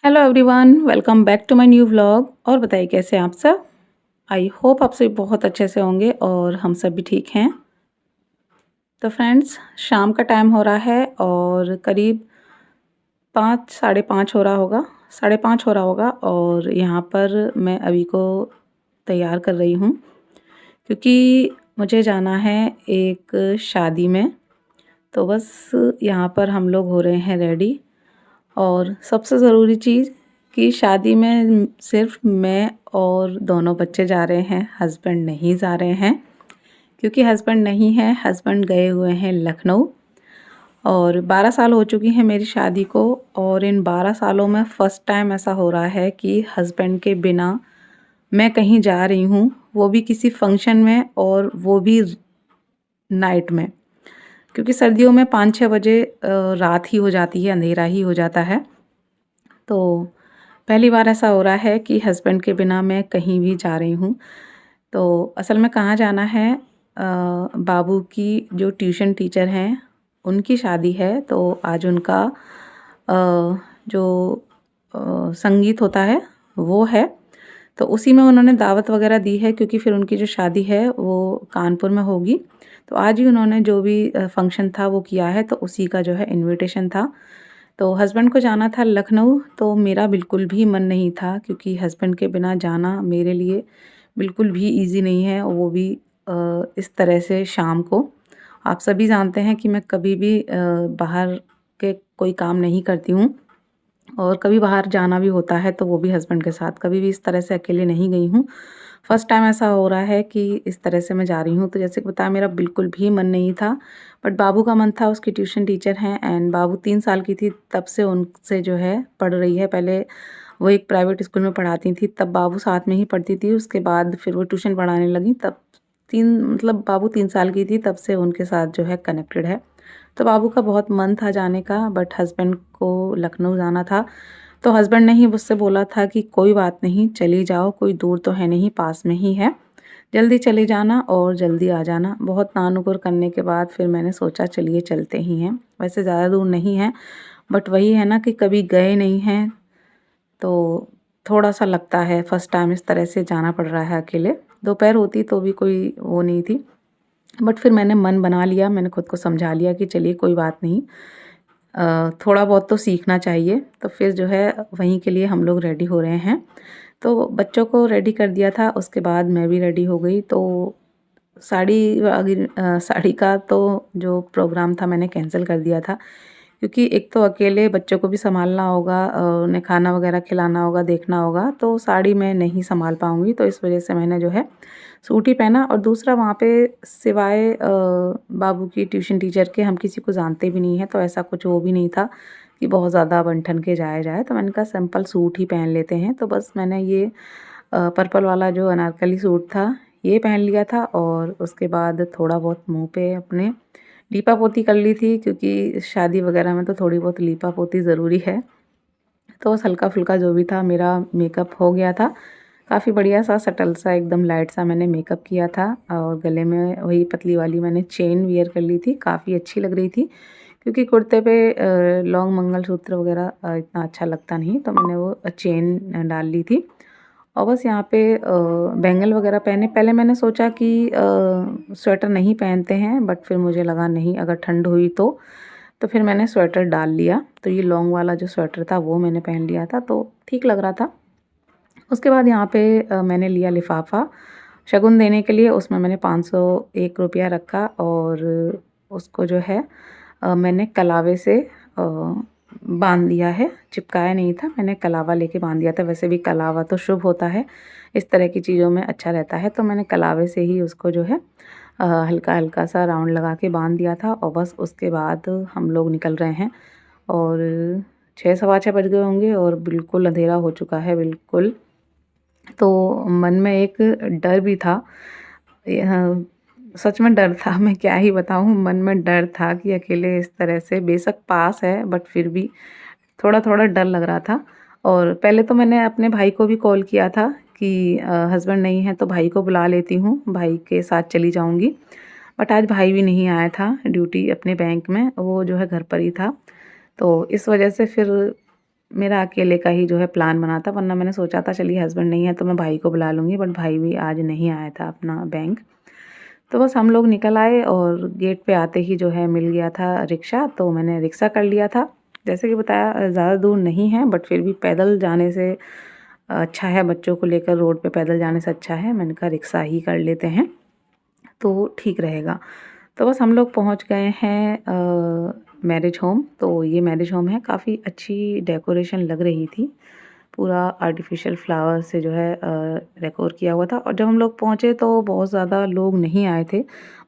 Hello everyone, welcome back to my new vlog. और बताइए कैसे हैं आप सब। आई होप आप सभी बहुत अच्छे से होंगे और हम सब भी ठीक हैं। तो फ्रेंड्स, शाम का टाइम हो रहा है और करीब 5 साढ़े 5 हो रहा होगा, साढ़े 5 हो रहा होगा। और यहाँ पर मैं अभी को तैयार कर रही हूँ क्योंकि मुझे जाना है एक शादी में। तो बस यहाँ पर हम लोग हो रहे हैं रेडी। और सबसे ज़रूरी चीज़ कि शादी में सिर्फ मैं और दोनों बच्चे जा रहे हैं, हस्बैंड नहीं जा रहे हैं क्योंकि हस्बैंड नहीं है, हस्बैंड गए हुए हैं लखनऊ। और 12 साल हो चुकी हैं मेरी शादी को और इन 12 सालों में फ़र्स्ट टाइम ऐसा हो रहा है कि हस्बैंड के बिना मैं कहीं जा रही हूँ, वो भी किसी फंक्शन में और वो भी नाइट में। क्योंकि सर्दियों में 5-6 बजे रात ही हो जाती है, अंधेरा ही हो जाता है। तो पहली बार ऐसा हो रहा है कि हस्बैंड के बिना मैं कहीं भी जा रही हूँ। तो असल में कहाँ जाना है, बाबू की जो ट्यूशन टीचर हैं उनकी शादी है। तो आज उनका जो संगीत होता है वो है। तो उसी में उन्होंने दावत वगैरह दी है क्योंकि फिर उनकी जो शादी है वो कानपुर में होगी। तो आज ही उन्होंने जो भी फंक्शन था वो किया है, तो उसी का जो है इनविटेशन था। तो हस्बैंड को जाना था लखनऊ, तो मेरा बिल्कुल भी मन नहीं था क्योंकि हस्बैंड के बिना जाना मेरे लिए बिल्कुल भी इजी नहीं है, वो भी इस तरह से शाम को। आप सभी जानते हैं कि मैं कभी भी बाहर के कोई काम नहीं करती हूँ और कभी बाहर जाना भी होता है तो वो भी हस्बैंड के साथ, कभी भी इस तरह से अकेले नहीं गई हूँ। फर्स्ट टाइम ऐसा हो रहा है कि इस तरह से मैं जा रही हूँ। तो जैसे कि बताया, मेरा बिल्कुल भी मन नहीं था, बट बाबू का मन था। उसकी ट्यूशन टीचर हैं एंड बाबू 3 साल की थी तब से उनसे जो है पढ़ रही है। पहले वो एक प्राइवेट स्कूल में पढ़ाती थी, तब बाबू साथ में ही पढ़ती थी। उसके बाद फिर वो ट्यूशन पढ़ाने लगी, तब 3 मतलब बाबू 3 साल की थी तब से उनके साथ जो है कनेक्टेड है। तो बाबू का बहुत मन था जाने का, बट हस्बैंड को लखनऊ जाना था। तो हस्बैंड ने ही मुझसे बोला था कि कोई बात नहीं, चली जाओ, कोई दूर तो है नहीं, पास में ही है, जल्दी चले जाना और जल्दी आ जाना। बहुत नानुकुर करने के बाद फिर मैंने सोचा चलिए चलते ही हैं। वैसे ज़्यादा दूर नहीं है, बट वही है ना कि कभी गए नहीं हैं तो थोड़ा सा लगता है। फर्स्ट टाइम इस तरह से जाना पड़ रहा है अकेले। दोपहर होती तो भी कोई वो नहीं थी, बट फिर मैंने मन बना लिया, मैंने खुद को समझा लिया कि चलिए कोई बात नहीं, थोड़ा बहुत तो सीखना चाहिए। तो फिर जो है वहीं के लिए हम लोग रेडी हो रहे हैं। तो बच्चों को रेडी कर दिया था, उसके बाद मैं भी रेडी हो गई। तो साड़ी का तो जो प्रोग्राम था मैंने कैंसिल कर दिया था क्योंकि एक तो अकेले बच्चों को भी संभालना होगा, उन्हें खाना वगैरह खिलाना होगा, देखना होगा, तो साड़ी मैं नहीं संभाल पाऊँगी। तो इस वजह से मैंने जो है सूट ही पहना। और दूसरा, वहाँ पे सिवाय बाबू की ट्यूशन टीचर के हम किसी को जानते भी नहीं हैं, तो ऐसा कुछ वो भी नहीं था कि बहुत ज़्यादा बन-ठन के जाया जाए। तो मैंने कहा सिंपल सूट ही पहन लेते हैं। तो बस मैंने ये पर्पल वाला जो अनारकली सूट था ये पहन लिया था और उसके बाद थोड़ा बहुत मुँह पे अपने लीपा-पोती कर ली थी क्योंकि शादी वगैरह में तो थोड़ी बहुत लीपा-पोती ज़रूरी है। तो बस हल्का-फुल्का जो भी था मेरा मेकअप हो गया था। काफ़ी बढ़िया सा सटल सा एकदम लाइट सा मैंने मेकअप किया था और गले में वही पतली वाली मैंने चेन वियर कर ली थी, काफ़ी अच्छी लग रही थी क्योंकि कुर्ते पे लॉन्ग मंगलसूत्र वगैरह इतना अच्छा लगता नहीं, तो मैंने वो चेन डाल ली थी। और बस यहाँ पे बैंगल वगैरह पहने। पहले मैंने सोचा कि स्वेटर नहीं पहनते हैं, बट फिर मुझे लगा नहीं, अगर ठंड हुई तो फिर मैंने स्वेटर डाल लिया। तो ये लॉन्ग वाला जो स्वेटर था वो मैंने पहन लिया था, तो ठीक लग रहा था। उसके बाद यहाँ पे मैंने लिया लिफ़ाफ़ा शगुन देने के लिए। उसमें मैंने 501 रुपया रखा और उसको जो है मैंने कलावे से बांध दिया है, चिपकाया नहीं था, मैंने कलावा लेके बांध दिया था। वैसे भी कलावा तो शुभ होता है, इस तरह की चीज़ों में अच्छा रहता है, तो मैंने कलावे से ही उसको जो है हल्का हल्का सा राउंड लगा के बांध दिया था। और बस उसके बाद हम लोग निकल रहे हैं और 6 सवा 6 बज गए होंगे और बिल्कुल अंधेरा हो चुका है, बिल्कुल। तो मन में एक डर भी था, यह सच में डर था, मैं क्या ही बताऊँ। मन में डर था कि अकेले इस तरह से, बेशक पास है बट फिर भी थोड़ा-थोड़ा डर लग रहा था। और पहले तो मैंने अपने भाई को भी कॉल किया था कि हस्बैंड नहीं है तो भाई को बुला लेती हूँ, भाई के साथ चली जाऊँगी। बट आज भाई भी नहीं आया था, ड्यूटी अपने बैंक में, वो जो है घर पर ही था। तो इस वजह से फिर मेरा अकेले का ही जो है प्लान बना था, वरना मैंने सोचा था चलिए हस्बैंड नहीं है तो मैं भाई को बुला लूँगी, बट भाई भी आज नहीं आया था अपना बैंक। तो बस हम लोग निकल आए और गेट पे आते ही जो है मिल गया था रिक्शा, तो मैंने रिक्शा कर लिया था। जैसे कि बताया ज़्यादा दूर नहीं है, बट फिर भी पैदल जाने से अच्छा है, बच्चों को लेकर रोड पे पैदल जाने से अच्छा है। मैंने कहा रिक्शा ही कर लेते हैं तो ठीक रहेगा। तो बस हम लोग पहुंच गए हैं मैरिज होम। तो ये मैरिज होम है, काफ़ी अच्छी डेकोरेशन लग रही थी। पूरा आर्टिफिशियल फ्लावर से जो है डेकोर किया हुआ था, और जब हम लोग पहुँचे तो बहुत ज़्यादा लोग नहीं आए थे।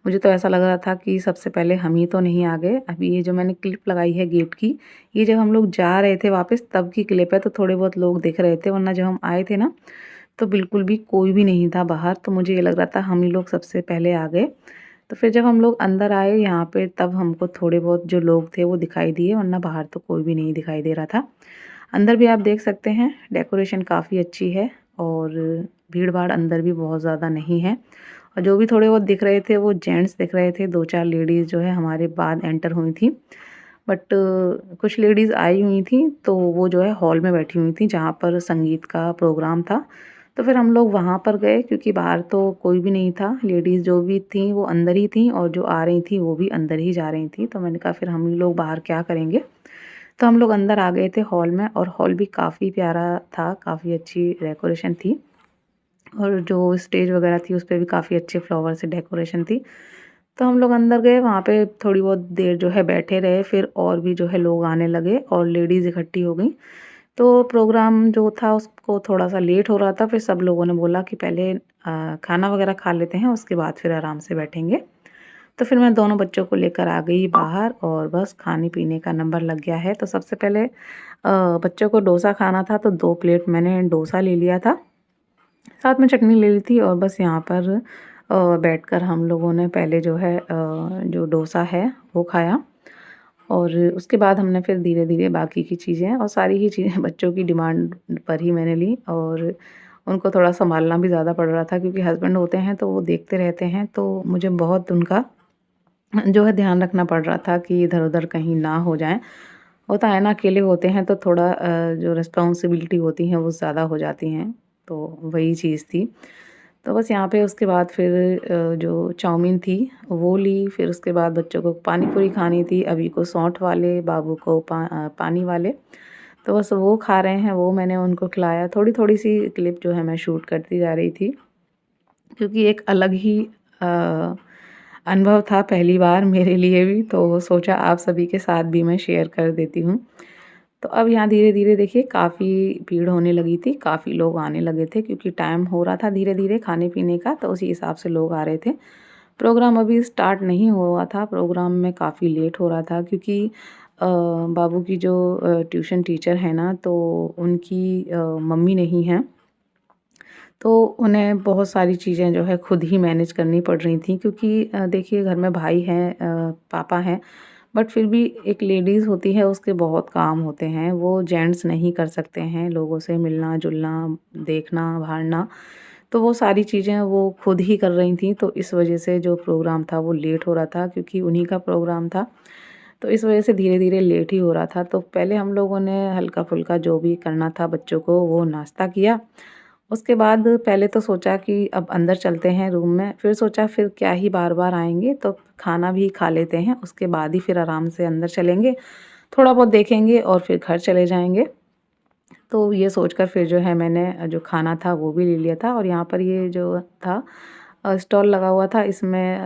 मुझे तो ऐसा लग रहा था कि सबसे पहले हम ही तो नहीं आ गए। अभी ये जो मैंने क्लिप लगाई है गेट की, ये जब हम लोग जा रहे थे वापस तब की क्लिप है, तो थोड़े बहुत लोग दिख रहे थे, वरना जब हम आए थे ना तो बिल्कुल भी कोई भी नहीं था बाहर। तो मुझे ये लग रहा था हम ही लोग सबसे पहले आ गए। तो फिर जब हम लोग अंदर आए यहाँ पे, तब हमको थोड़े बहुत जो लोग थे वो दिखाई दिए, वरना बाहर तो कोई भी नहीं दिखाई दे रहा था। अंदर भी आप देख सकते हैं डेकोरेशन काफ़ी अच्छी है, और भीड़ भाड़ अंदर भी बहुत ज़्यादा नहीं है। और जो भी थोड़े बहुत दिख रहे थे वो जेंट्स दिख रहे थे, 2-4 लेडीज़ जो है हमारे बाद एंटर हुई थी। बट कुछ लेडीज़ आई हुई थी तो वो जो है हॉल में बैठी हुई थी जहाँ पर संगीत का प्रोग्राम था। तो फिर हम लोग वहाँ पर गए, क्योंकि बाहर तो कोई भी नहीं था। लेडीज़ जो भी थी वो अंदर ही थी, और जो आ रही थी वो भी अंदर ही जा रही थी। तो मैंने कहा फिर हम लोग बाहर क्या करेंगे। तो हम लोग अंदर आ गए थे हॉल में, और हॉल भी काफ़ी प्यारा था, काफ़ी अच्छी डेकोरेशन थी। और जो स्टेज वगैरह थी उस पे भी काफ़ी अच्छे फ्लावर से डेकोरेशन थी। तो हम लोग अंदर गए, वहाँ पे थोड़ी बहुत देर जो है बैठे रहे, फिर और भी जो है लोग आने लगे और लेडीज़ इकट्ठी हो गई। तो प्रोग्राम जो था उसको थोड़ा-सा लेट हो रहा था, फिर सब लोगों ने बोला कि पहले खाना वगैरह खा लेते हैं, उसके बाद फिर आराम से बैठेंगे। तो फिर मैं दोनों बच्चों को लेकर आ गई बाहर, और बस खाने-पीने का नंबर लग गया है। तो सबसे पहले बच्चों को डोसा खाना था, तो 2 प्लेट मैंने डोसा ले लिया था। साथ में चटनी ले ली थी, और बस यहाँ पर बैठकर हम लोगों ने पहले जो है जो डोसा है वो खाया। और उसके बाद हमने फिर धीरे-धीरे बाकी की चीज़ें, और सारी ही चीज़ें बच्चों की डिमांड पर ही मैंने ली। और उनको थोड़ा सँभालना भी ज़्यादा पड़ रहा था, क्योंकि हस्बैंड होते हैं तो वो देखते रहते हैं, तो मुझे बहुत उनका जो है ध्यान रखना पड़ रहा था कि इधर-उधर कहीं ना हो जाएँ। होता है ना, अकेले होते हैं तो थोड़ा जो रिस्पॉन्सिबिलिटी होती हैं वो ज़्यादा हो जाती हैं, तो वही चीज़ थी। तो बस यहाँ पे उसके बाद फिर जो चाउमीन थी वो ली, फिर उसके बाद बच्चों को पानी पूरी खानी थी, अभी को सौंठ वाले, बाबू को पानी वाले। तो बस वो खा रहे हैं, वो मैंने उनको खिलाया। थोड़ी-थोड़ी सी क्लिप जो है मैं शूट करती जा रही थी, क्योंकि एक अलग ही अ, अनुभव था पहली बार मेरे लिए भी, तो सोचा आप सभी के साथ भी मैं शेयर कर देती हूँ। तो अब यहाँ धीरे-धीरे देखिए काफ़ी भीड़ होने लगी थी, काफ़ी लोग आने लगे थे, क्योंकि टाइम हो रहा था धीरे-धीरे खाने-पीने का, तो उसी हिसाब से लोग आ रहे थे। प्रोग्राम अभी स्टार्ट नहीं हुआ था, प्रोग्राम में काफ़ी लेट हो रहा था, क्योंकि बाबू की जो ट्यूशन टीचर है ना, तो उनकी मम्मी नहीं हैं। तो उन्हें बहुत सारी चीज़ें जो है खुद ही मैनेज करनी पड़ रही थी, क्योंकि देखिए घर में भाई हैं, पापा हैं, बट फिर भी एक लेडीज़ होती है, उसके बहुत काम होते हैं, वो जेंट्स नहीं कर सकते हैं। लोगों से मिलना-जुलना, देखना-भालना, तो वो सारी चीज़ें वो खुद ही कर रही थीं। तो इस वज़ह से जो प्रोग्राम था वो लेट हो रहा था, क्योंकि उन्हीं का प्रोग्राम था। तो इस वज़ह से धीरे-धीरे लेट ही हो रहा था। तो पहले हम लोगों ने हल्का-फुल्का जो भी करना था बच्चों को वो नाश्ता किया। उसके बाद पहले तो सोचा कि अब अंदर चलते हैं रूम में, फिर सोचा फिर क्या ही बार-बार आएँगे, तो खाना भी खा लेते हैं, उसके बाद ही फिर आराम से अंदर चलेंगे, थोड़ा बहुत देखेंगे और फिर घर चले जाएँगे। तो ये सोचकर फिर जो है मैंने जो खाना था वो भी ले लिया था, और यहाँ पर ये जो था स्टॉल लगा हुआ था, इसमें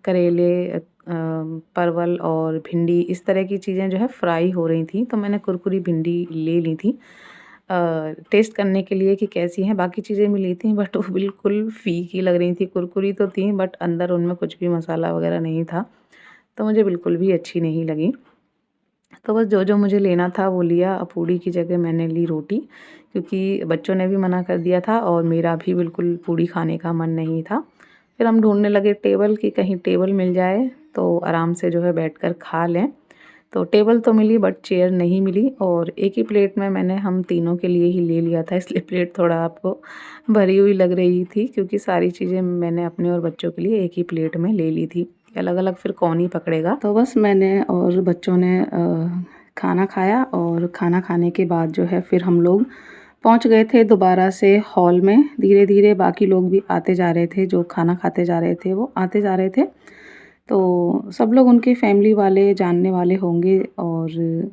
करेले, परवल और भिंडी, इस तरह की चीज़ें जो है फ्राई हो रही थी, तो मैंने कुरकुरी भिंडी ले ली थी टेस्ट करने के लिए कि कैसी हैं। बाकी चीज़ें भी ली थी, बट वो बिल्कुल फीकी लग रही थी। कुरकुरी तो थी, बट अंदर उनमें कुछ भी मसाला वगैरह नहीं था, तो मुझे बिल्कुल भी अच्छी नहीं लगी। तो बस जो-जो मुझे लेना था वो लिया। पूड़ी की जगह मैंने ली रोटी, क्योंकि बच्चों ने भी मना कर दिया था और मेरा भी बिल्कुल पूड़ी खाने का मन नहीं था। फिर हम ढूँढने लगे टेबल, कि कहीं टेबल मिल जाए तो आराम से जो है बैठकर खा लें। तो टेबल तो मिली, बट चेयर नहीं मिली, और एक ही प्लेट में मैंने हम तीनों के लिए ही ले लिया था, इसलिए प्लेट थोड़ा आपको भरी हुई लग रही थी, क्योंकि सारी चीज़ें मैंने अपने और बच्चों के लिए एक ही प्लेट में ले ली थी। अलग-अलग फिर कौन ही पकड़ेगा। तो बस मैंने और बच्चों ने खाना खाया और खाना खाने के बाद जो है फिर हम लोग पहुंच गए थे दोबारा से हॉल में। धीरे धीरे बाकी लोग भी आते जा रहे थे, जो खाना खाते जा रहे थे वो आते जा रहे थे। तो सब लोग उनके फैमिली वाले जानने वाले होंगे और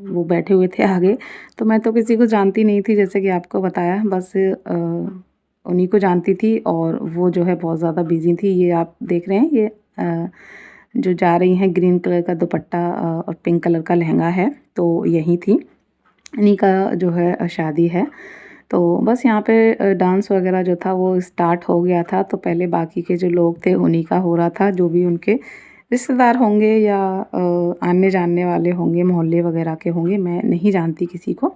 वो बैठे हुए थे आगे। तो मैं तो किसी को जानती नहीं थी, जैसे कि आपको बताया, बस उन्हीं को जानती थी। और वो जो है बहुत ज़्यादा बिजी थी। ये आप देख रहे हैं, ये जो जा रही हैं ग्रीन कलर का दुपट्टा और पिंक कलर का लहंगा है, तो यही थी, इन्हीं का जो है शादी है। तो बस यहाँ पे डांस वगैरह जो था वो स्टार्ट हो गया था। तो पहले बाकी के जो लोग थे उन्हीं का हो रहा था, जो भी उनके रिश्तेदार होंगे या आने जानने वाले होंगे, मोहल्ले वगैरह के होंगे, मैं नहीं जानती किसी को।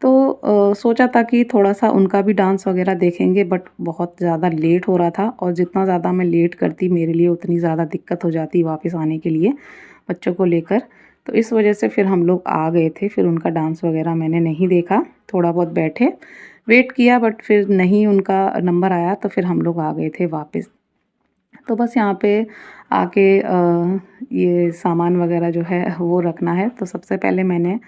तो सोचा था कि थोड़ा-सा उनका भी डांस वगैरह देखेंगे, बट बहुत ज़्यादा लेट हो रहा था और जितना ज़्यादा मैं लेट करती मेरे लिए उतनी ज़्यादा दिक्कत हो जाती वापस आने के लिए बच्चों को लेकर। तो इस वजह से फिर हम लोग आ गए थे। फिर उनका डांस वगैरह मैंने नहीं देखा, थोड़ा बहुत बैठे, वेट किया, बट फिर नहीं उनका नंबर आया तो फिर हम लोग आ गए थे वापस। तो बस यहाँ पे आके ये सामान वगैरह जो है वो रखना है। तो सबसे पहले मैंने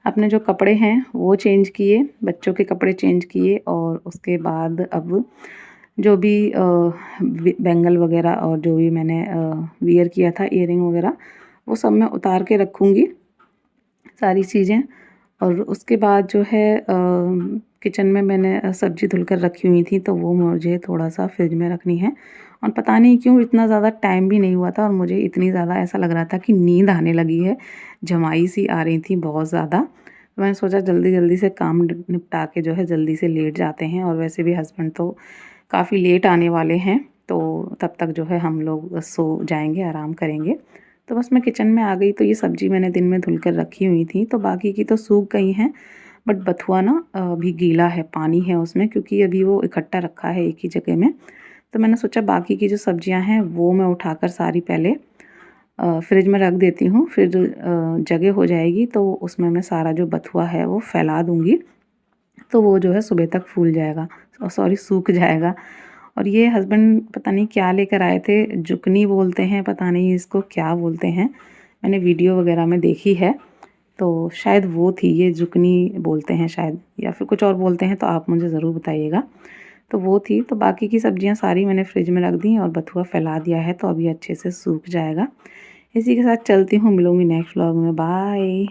अपने जो कपड़े हैं वो चेंज किए, बच्चों के कपड़े चेंज किए और उसके बाद अब जो भी बैंगल वगैरह और जो भी मैंने वियर किया था, ईयरिंग वगैरह, वो सब मैं उतार के रखूँगी सारी चीज़ें। और उसके बाद जो है किचन में मैंने सब्ज़ी धुलकर रखी हुई थी, तो वो मुझे थोड़ा-सा फ्रिज में रखनी है। और पता नहीं क्यों इतना ज़्यादा टाइम भी नहीं हुआ था और मुझे इतनी ज़्यादा ऐसा लग रहा था कि नींद आने लगी है, झमाई सी आ रही थी बहुत ज़्यादा। तो मैंने सोचा जल्दी-जल्दी से काम निपटा के जो है जल्दी से लेट जाते हैं, और वैसे भी हस्बैंड तो काफ़ी लेट आने वाले हैं, तो तब तक जो है हम लोग सो जाएँगे, आराम करेंगे। तो बस मैं किचन में आ गई। तो ये सब्ज़ी मैंने दिन में धुल कर रखी हुई थी, तो बाकी की तो सूख गई हैं, बट बथुआ ना अभी गीला है, पानी है उसमें, क्योंकि अभी वो इकट्ठा रखा है एक ही जगह में। तो मैंने सोचा बाकी की जो सब्जियां हैं वो मैं उठाकर सारी पहले फ्रिज में रख देती हूँ, फिर जगह हो जाएगी तो उसमें मैं सारा जो बथुआ है वो फैला दूँगी, तो वो जो है सुबह तक फूल जाएगा, सॉरी सूख जाएगा। और ये हस्बैंड पता नहीं क्या लेकर आए थे, जुकनी बोलते हैं, पता नहीं इसको क्या बोलते हैं, मैंने वीडियो वगैरह में देखी है, तो शायद वो थी, ये जुकनी बोलते हैं शायद, या फिर कुछ और बोलते हैं, तो आप मुझे ज़रूर बताइएगा। तो वो थी। तो बाकी की सब्जियां सारी मैंने फ्रिज में रख दी और बथुआ फैला दिया है, तो अभी अच्छे से सूख जाएगा। इसी के साथ चलती हूँ, मिलूँगी नेक्स्ट व्लॉग में, बाय।